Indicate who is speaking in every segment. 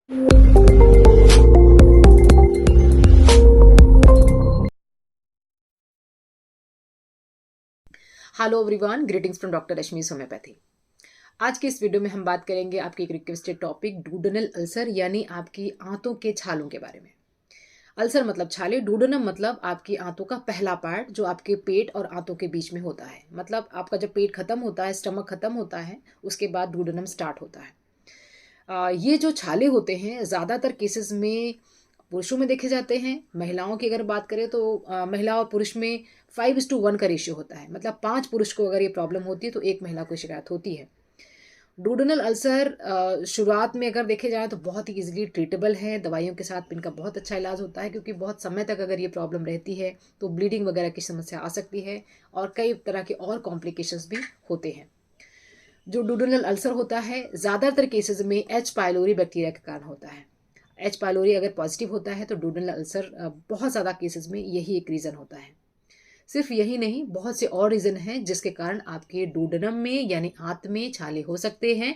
Speaker 1: Hello everyone, greetings from doctor Rashmi homeopathy. आज के इस वीडियो में हम बात करेंगे आपके एक रिक्वेस्टेड टॉपिक डूडेनल अल्सर यानी आपकी आंतों के छालों के बारे में। अल्सर मतलब छाले, डूडेनम मतलब आपकी आंतों का पहला पार्ट जो आपके पेट और आंतों के बीच में होता है। मतलब आपका जब पेट खत्म होता है, स्टमक खत्म होता है, उसके बाद डूडेनम स्टार्ट होता है। ये जो छाले होते हैं ज़्यादातर केसेस में पुरुषों में देखे जाते हैं। महिलाओं की अगर बात करें तो महिला और पुरुष में 5:1 का रेशियो होता है। मतलब 5 पुरुष को अगर ये प्रॉब्लम होती है तो 1 महिला को शिकायत होती है। डूडेनल अल्सर शुरुआत में अगर देखे जाए तो बहुत ही इजीली ट्रीटेबल है। दवाइयों के साथ इनका बहुत अच्छा इलाज होता है, क्योंकि बहुत समय तक अगर ये प्रॉब्लम रहती है तो ब्लीडिंग वगैरह की समस्या आ सकती है और कई तरह के और कॉम्प्लिकेशंस भी होते हैं। जो डूडेनल अल्सर होता है ज़्यादातर केसेस में एच पाइलोरी बैक्टीरिया के कारण होता है। एच पाइलोरी अगर पॉजिटिव होता है तो डूडेनल अल्सर बहुत ज़्यादा केसेस में यही एक रीज़न होता है। सिर्फ यही नहीं, बहुत से और रीज़न हैं जिसके कारण आपके डूडेनम में यानी आंत में छाले हो सकते हैं।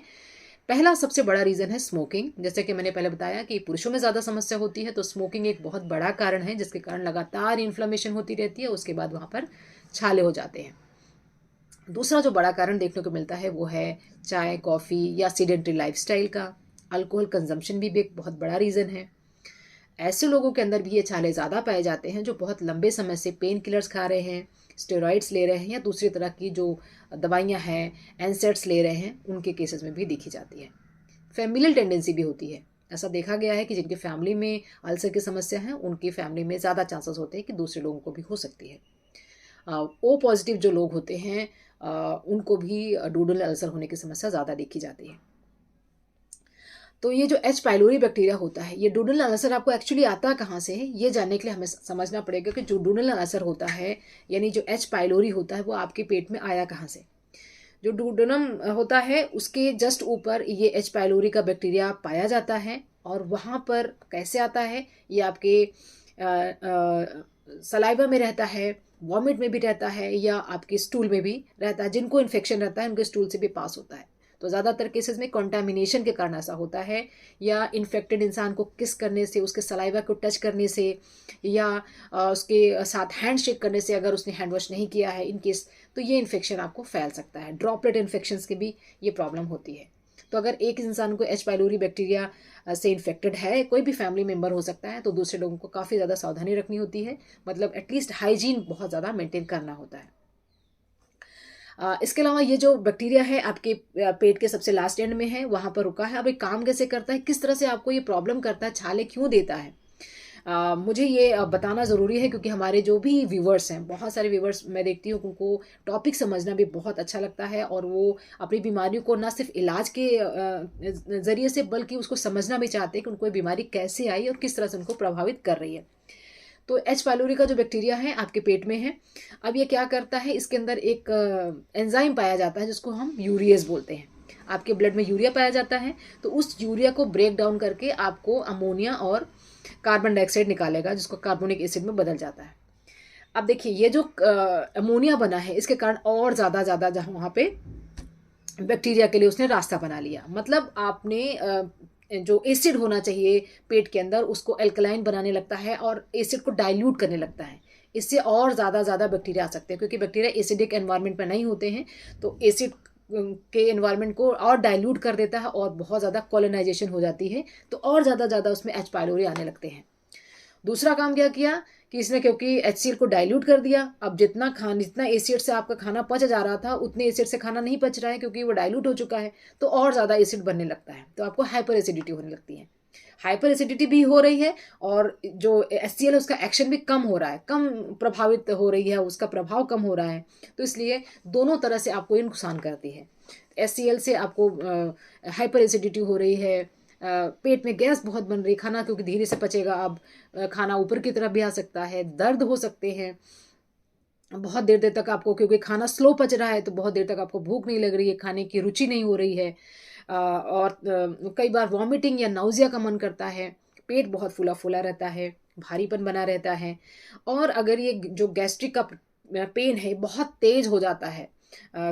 Speaker 1: पहला सबसे बड़ा रीज़न है स्मोकिंग। जैसे कि मैंने पहले बताया कि पुरुषों में ज़्यादा समस्या होती है, तो स्मोकिंग एक बहुत बड़ा कारण है जिसके कारण लगातार इन्फ्लेमेशन होती रहती है, उसके बाद वहाँ पर छाले हो जाते हैं। दूसरा जो बड़ा कारण देखने को मिलता है वो है चाय, कॉफ़ी या सीडेंटरी लाइफस्टाइल का। अल्कोहल कंजम्पशन भी एक बहुत बड़ा रीज़न है। ऐसे लोगों के अंदर भी ये छाले ज़्यादा पाए जाते हैं जो बहुत लंबे समय से पेन किलर्स खा रहे हैं, स्टेरॉइड्स ले रहे हैं या दूसरी तरह की जो दवाइयाँ हैं, एनसेड्स ले रहे हैं, उनके केसेस में भी देखी जाती है। फैमिलियल टेंडेंसी भी होती है। ऐसा देखा गया है कि जिनके फैमिली में अल्सर की समस्या है उनकी फैमिली में ज़्यादा चांसेस होते हैं कि दूसरे लोगों को भी हो सकती है। ओ पॉजिटिव जो लोग होते हैं उनको भी डूडल अल्सर होने की समस्या ज़्यादा देखी जाती है। तो ये जो एच पाइलोरी बैक्टीरिया होता है, ये डूडल अल्सर आपको एक्चुअली आता कहाँ से है, ये जानने के लिए हमें समझना पड़ेगा कि जो डूडल अल्सर होता है यानी जो एच पाइलोरी होता है वो आपके पेट में आया कहाँ से। जो डूडेनम होता है उसके जस्ट ऊपर ये एच पाइलोरी का बैक्टीरिया पाया जाता है। और वहाँ पर कैसे आता है, ये आपके सलाइवा में रहता है, वॉमिट में भी रहता है या आपके स्टूल में भी रहता है। जिनको इन्फेक्शन रहता है उनके स्टूल से भी पास होता है। तो ज़्यादातर केसेस में कंटामिनेशन के कारण ऐसा होता है, या इन्फेक्टेड इंसान को किस करने से, उसके सलाइवा को टच करने से या उसके साथ हैंड शेक करने से, अगर उसने हैंड वॉश नहीं किया है इन केस, तो ये इन्फेक्शन आपको फैल सकता है। ड्रॉपलेट इन्फेक्शंस की भी ये प्रॉब्लम होती है। तो अगर एक इंसान को एच पाइलोरी बैक्टीरिया से इन्फेक्टेड है, कोई भी फैमिली मेम्बर हो सकता है, तो दूसरे लोगों को काफ़ी ज़्यादा सावधानी रखनी होती है। मतलब एटलीस्ट हाइजीन बहुत ज़्यादा मेंटेन करना होता है। इसके अलावा ये जो बैक्टीरिया है आपके पेट के सबसे लास्ट एंड में है, वहाँ पर रुका है। अब ये काम कैसे करता है, किस तरह से आपको ये प्रॉब्लम करता है, छाले क्यों देता है, मुझे ये बताना ज़रूरी है, क्योंकि हमारे जो भी व्यूवर्स हैं, बहुत सारे व्यूवर्स मैं देखती हूँ, उनको टॉपिक समझना भी बहुत अच्छा लगता है और वो अपनी बीमारियों को ना सिर्फ इलाज के ज़रिए से बल्कि उसको समझना भी चाहते हैं कि उनको ये बीमारी कैसे आई और किस तरह से उनको प्रभावित कर रही है। तो एच पाइलोरी का जो बैक्टीरिया है आपके पेट में है। अब ये क्या करता है, इसके अंदर एक एंजाइम पाया जाता है जिसको हम यूरियस बोलते हैं। आपके ब्लड में यूरिया पाया जाता है, तो उस यूरिया को ब्रेक डाउन करके आपको अमोनिया और कार्बन डाइऑक्साइड निकालेगा, जिसको कार्बोनिक एसिड में बदल जाता है। अब देखिए, ये जो अमोनिया बना है इसके कारण और ज़्यादा जहाँ वहाँ पे बैक्टीरिया के लिए उसने रास्ता बना लिया। मतलब आपने जो एसिड होना चाहिए पेट के अंदर उसको एल्कलाइन बनाने लगता है और एसिड को डाइल्यूट करने लगता है। इससे और ज़्यादा बैक्टीरिया आ सकते हैं, क्योंकि बैक्टीरिया एसिडिक एनवायरनमेंट में नहीं होते हैं। तो एसिड के एनवायरनमेंट को और डाइल्यूट कर देता है और बहुत ज़्यादा कॉलोनाइजेशन हो जाती है, तो और ज़्यादा उसमें एच पाइलोरी आने लगते हैं। दूसरा काम क्या किया कि इसने, क्योंकि HCl को डाइल्यूट कर दिया, अब जितना एसिड से आपका खाना पच जा रहा था उतने एसिड से खाना नहीं पच रहा है, क्योंकि वो डाइल्यूट हो चुका है, तो और ज़्यादा एसिड बनने लगता है, तो आपको हाइपर एसिडिटी होने लगती है। हाइपर एसिडिटी भी हो रही है और जो HCl है उसका एक्शन भी कम हो रहा है, कम प्रभावित हो रही है, उसका प्रभाव कम हो रहा है। तो इसलिए दोनों तरह से आपको ये नुकसान करती है। HCl से आपको हाइपर एसिडिटी हो रही है, पेट में गैस बहुत बन रही, खाना क्योंकि धीरे से पचेगा, अब खाना ऊपर की तरफ भी आ सकता है, दर्द हो सकते हैं बहुत देर देर तक आपको, क्योंकि खाना स्लो पच रहा है तो बहुत देर तक आपको भूख नहीं लग रही है, खाने की रुचि नहीं हो रही है। और कई बार वॉमिटिंग या नाउजिया का मन करता है, पेट बहुत फूला फूला रहता है, भारीपन बना रहता है। और अगर ये जो गैस्ट्रिक का पेन है बहुत तेज हो जाता है,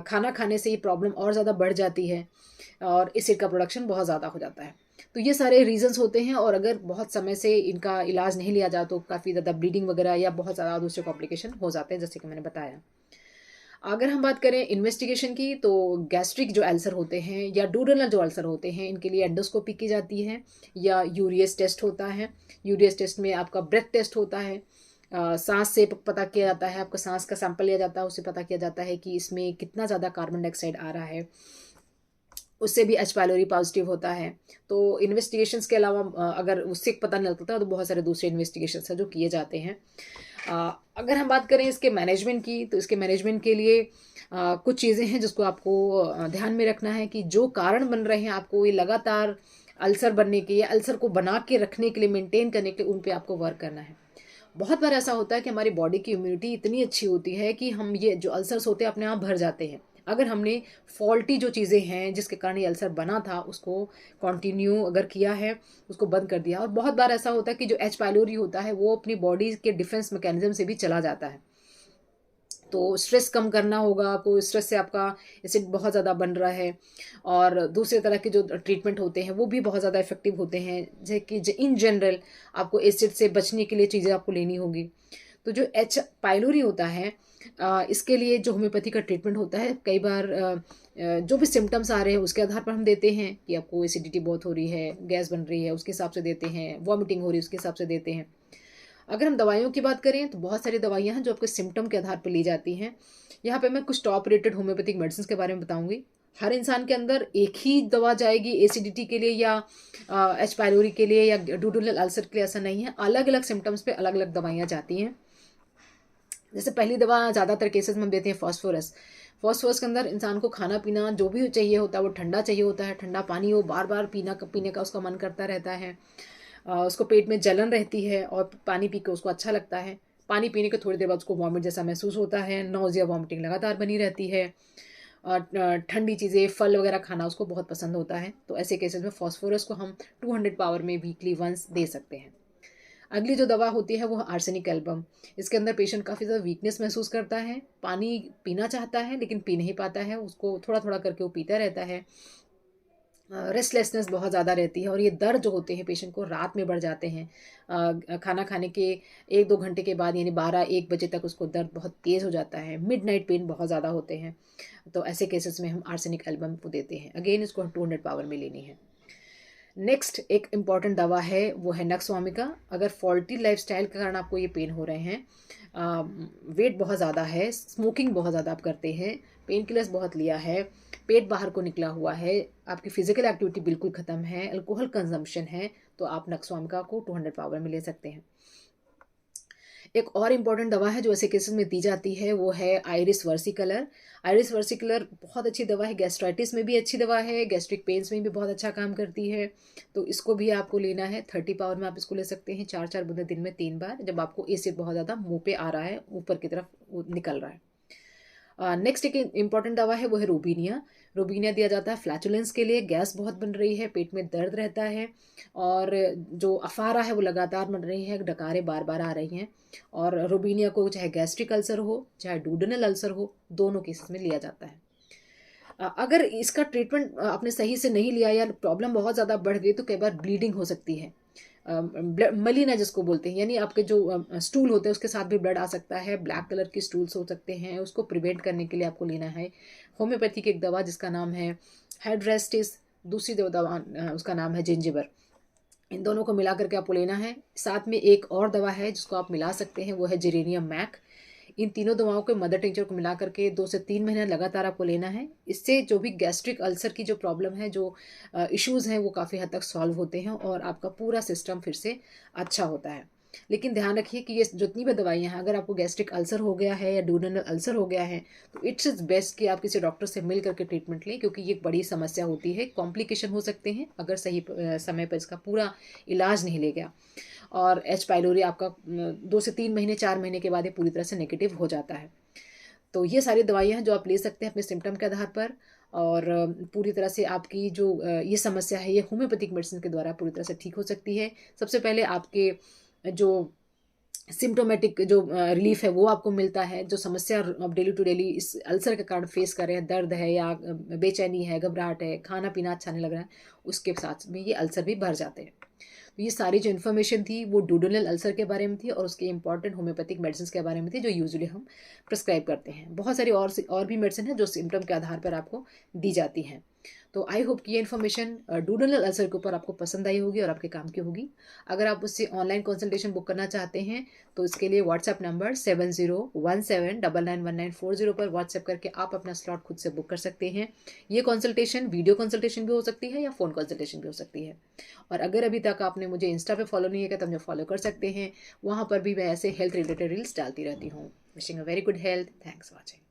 Speaker 1: खाना खाने से ये प्रॉब्लम और ज़्यादा बढ़ जाती है और एसिड का प्रोडक्शन बहुत ज़्यादा हो जाता है। तो ये सारे रीजंस होते हैं, और अगर बहुत समय से इनका इलाज नहीं लिया जाए तो काफ़ी ज़्यादा ब्लीडिंग वगैरह या बहुत ज़्यादा दूसरे कॉम्प्लिकेशन हो जाते हैं, जैसे कि मैंने बताया। अगर हम बात करें इन्वेस्टिगेशन की, तो गैस्ट्रिक जो अल्सर होते हैं या डूडेनल जो अल्सर होते हैं, इनके लिए एंडोस्कोपी की जाती है या यूरियस टेस्ट होता है। यूरियस टेस्ट में आपका ब्रेथ टेस्ट होता है, सांस से पता किया जाता है, आपका सांस का सैंपल लिया जाता है, उससे पता किया जाता है कि इसमें कितना ज़्यादा कार्बन डाइऑक्साइड आ रहा है, उससे भी एच पाइलोरी पॉजिटिव होता है। तो इन्वेस्टिगेशंस के अलावा अगर उससे पता नहीं लगता तो बहुत सारे दूसरे इन्वेस्टिगेशंस हैं जो किए जाते हैं। अगर हम बात करें इसके मैनेजमेंट की, तो इसके मैनेजमेंट के लिए कुछ चीज़ें हैं जिसको आपको ध्यान में रखना है कि जो कारण बन रहे हैं आपको ये लगातार अल्सर बनने के या अल्सर को बना के रखने के लिए, मेंटेन करने के लिए, उन पे आपको वर्क करना है। बहुत बार ऐसा होता है कि हमारी बॉडी की इम्यूनिटी इतनी अच्छी होती है कि हम ये जो अल्सर्स होते हैं अपने आप भर जाते हैं। अगर हमने फॉल्टी जो चीज़ें हैं जिसके कारण ये अल्सर बना था उसको कंटिन्यू अगर किया है, उसको बंद कर दिया। और बहुत बार ऐसा होता है कि जो एच पाइलोरी होता है वो अपनी बॉडी के डिफेंस मैकेनिज्म से भी चला जाता है। तो स्ट्रेस कम करना होगा आपको, स्ट्रेस से आपका एसिड बहुत ज़्यादा बन रहा है। और दूसरे तरह के जो ट्रीटमेंट होते हैं वो भी बहुत ज़्यादा इफेक्टिव होते हैं, जैसे कि इन जनरल आपको एसिड से बचने के लिए चीज़ें आपको लेनी होगी। तो जो एच पाइलोरी होता है, इसके लिए जो होम्योपैथी का ट्रीटमेंट होता है, कई बार जो भी सिम्टम्स आ रहे हैं उसके आधार पर हम देते हैं कि आपको एसिडिटी बहुत हो रही है, गैस बन रही है, उसके हिसाब से देते हैं, वॉमिटिंग हो रही है उसके हिसाब से देते हैं। अगर हम दवाइयों की बात करें तो बहुत सारी दवाइयाँ हैं जो आपके सिम्टम के आधार पर ली जाती हैं। यहाँ पे मैं कुछ टॉप रेटेड होम्योपैथिक मेडिसिन के बारे में बताऊंगी। हर इंसान के अंदर एक ही दवा जाएगी एसिडिटी के लिए या एच पाइलोरी के लिए या डूडुनल अल्सर के लिए, ऐसा नहीं है। अलग अलग सिम्टम्स पे अलग अलग दवाइयाँ जाती हैं। जैसे पहली दवा ज़्यादातर केसेस में हम देते हैं फॉस्फोरस। फॉस्फोरस के अंदर इंसान को खाना पीना जो भी चाहिए होता है वो ठंडा चाहिए होता है, ठंडा पानी वो बार बार पीने का उसका मन करता रहता है। उसको पेट में जलन रहती है और पानी पी के उसको अच्छा लगता है। पानी पीने के थोड़ी देर बाद उसको वॉमिट जैसा महसूस होता है, नौजिया वॉमिटिंग लगातार बनी रहती है। ठंडी चीज़ें फल वगैरह खाना उसको बहुत पसंद होता है। तो ऐसे केसेस में फॉस्फोरस को हम 200 पावर में वीकली वंस दे सकते हैं। अगली जो दवा होती है वो आर्सेनिक एल्बम। इसके अंदर पेशेंट काफ़ी ज़्यादा वीकनेस महसूस करता है, पानी पीना चाहता है लेकिन पी नहीं पाता है, उसको थोड़ा थोड़ा करके वो पीता रहता है। रेस्टलेसनेस बहुत ज़्यादा रहती है, और ये दर्द जो होते हैं पेशेंट को रात में बढ़ जाते हैं। खाना खाने के 1-2 घंटे के बाद यानी 12-1 बजे तक उसको दर्द बहुत तेज़ हो जाता है, मिडनाइट पेन बहुत ज़्यादा होते हैं। तो ऐसे केसेस में हम आर्सेनिक एल्बम को देते हैं। अगेन इसको 200 पावर में लेनी है। नेक्स्ट एक इम्पॉर्टेंट दवा है वो है नक्सवामिका। अगर फॉल्टी लाइफस्टाइल के कारण आपको ये पेन हो रहे हैं, वेट बहुत ज़्यादा है, स्मोकिंग बहुत ज़्यादा आप करते हैं, पेन किलर्स बहुत लिया है, पेट बाहर को निकला हुआ है, आपकी फिजिकल एक्टिविटी बिल्कुल ख़त्म है, अल्कोहल कंजम्पशन है, तो आप नक्सवामिका को 200 पावर में ले सकते हैं। एक और इम्पॉर्टेंट दवा है जो ऐसे केसेस में दी जाती है वो है आयरिस वर्सिकलर। आयरिस वर्सिकलर बहुत अच्छी दवा है, गैस्ट्राइटिस में भी अच्छी दवा है, गैस्ट्रिक पेन्स में भी बहुत अच्छा काम करती है। तो इसको भी आपको लेना है 30 पावर में। आप इसको ले सकते हैं 4-4 बूंदे दिन में 3 बार, जब आपको एसिड बहुत ज़्यादा मुंह पे आ रहा है, ऊपर की तरफ निकल रहा है। नेक्स्ट एक इम्पॉर्टेंट दवा है वो है रोबीनिया। रोबीनिया दिया जाता है फ्लैचुलेंस के लिए, गैस बहुत बन रही है, पेट में दर्द रहता है, और जो अफारा है वो लगातार बन रही है, डकारें बार बार आ रही हैं। और रोबीनिया को चाहे गैस्ट्रिक अल्सर हो चाहे डूडेनल अल्सर हो, दोनों केसेस में लिया जाता है। अगर इसका ट्रीटमेंट आपने सही से नहीं लिया या प्रॉब्लम बहुत ज़्यादा बढ़ गई तो कई बार ब्लीडिंग हो सकती है। मलीना जिसको बोलते हैं, यानी आपके जो स्टूल होते हैं उसके साथ भी ब्लड आ सकता है, ब्लैक कलर के स्टूल्स हो सकते हैं। उसको प्रिवेंट करने के लिए आपको लेना है होम्योपैथिक एक दवा जिसका नाम है हेड रेस्टिस। दूसरी दवा उसका नाम है जिंजिबर। इन दोनों को मिला करके आपको लेना है। साथ में एक और दवा है जिसको आप मिला सकते हैं वो है जेरेनियम मैक। इन तीनों दवाओं के मदर टिंचर को मिला करके 2 से 3 महीने लगातार आपको लेना है। इससे जो भी गैस्ट्रिक अल्सर की जो प्रॉब्लम है, जो इश्यूज़ हैं, वो काफ़ी हद तक सॉल्व होते हैं और आपका पूरा सिस्टम फिर से अच्छा होता है। लेकिन ध्यान रखिए कि ये जितनी भी दवाइयाँ हैं, अगर आपको गैस्ट्रिक अल्सर हो गया है या डूडेनल अल्सर हो गया है तो इट्स इज़ बेस्ट कि आप किसी डॉक्टर से मिल करके ट्रीटमेंट लें, क्योंकि ये एक बड़ी समस्या होती है, कॉम्प्लिकेशन हो सकते हैं अगर सही समय पर इसका पूरा इलाज नहीं ले गया। और एच पाइलोरी आपका 2 से 3 महीने 4 महीने के बाद ये पूरी तरह से नेगेटिव हो जाता है। तो ये सारी दवाइयाँ हैं जो आप ले सकते हैं अपने सिम्टम के आधार पर, और पूरी तरह से आपकी जो ये समस्या है ये होम्योपैथिक मेडिसिन के द्वारा पूरी तरह से ठीक हो सकती है। सबसे पहले आपके जो सिम्टोमेटिक जो रिलीफ है वो आपको मिलता है। जो समस्या आप डेली टू डेली इस अल्सर के कारण फेस कर रहे हैं, दर्द है या बेचैनी है, घबराहट है, खाना पीना अच्छा नहीं लग रहा है, उसके साथ में ये अल्सर भी भर जाते हैं। तो ये सारी जो इन्फॉर्मेशन थी वो डूडेनल अल्सर के बारे में थी और उसके इंपॉर्टेंट होम्योपैथिक मेडिसिन के बारे में थी जो यूजुअली हम प्रिस्क्राइब करते हैं। बहुत सारी और भी मेडिसिन है जो सिम्टम के आधार पर आपको दी जाती हैं। तो आई होप कि ये इन्फॉर्मेशन डूडेनल अल्सर के ऊपर आपको पसंद आई होगी और आपके काम की होगी। अगर आप उससे ऑनलाइन कंसल्टेशन बुक करना चाहते हैं तो इसके लिए व्हाट्सएप नंबर 7017991940 पर व्हाट्सएप करके आप अपना स्लॉट खुद से बुक कर सकते हैं। ये कंसल्टेशन वीडियो कंसल्टेशन भी हो सकती है या फ़ोन कंसल्टेशन भी हो सकती है। और अगर अभी तक आपने मुझे इंस्टा पे फॉलो नहीं किया तो मुझे फॉलो कर सकते हैं। वहाँ पर भी मैं ऐसे हेल्थ रिलेटेड रील्स डालती रहती हूँ। Wishing a very good health. Thanks watching.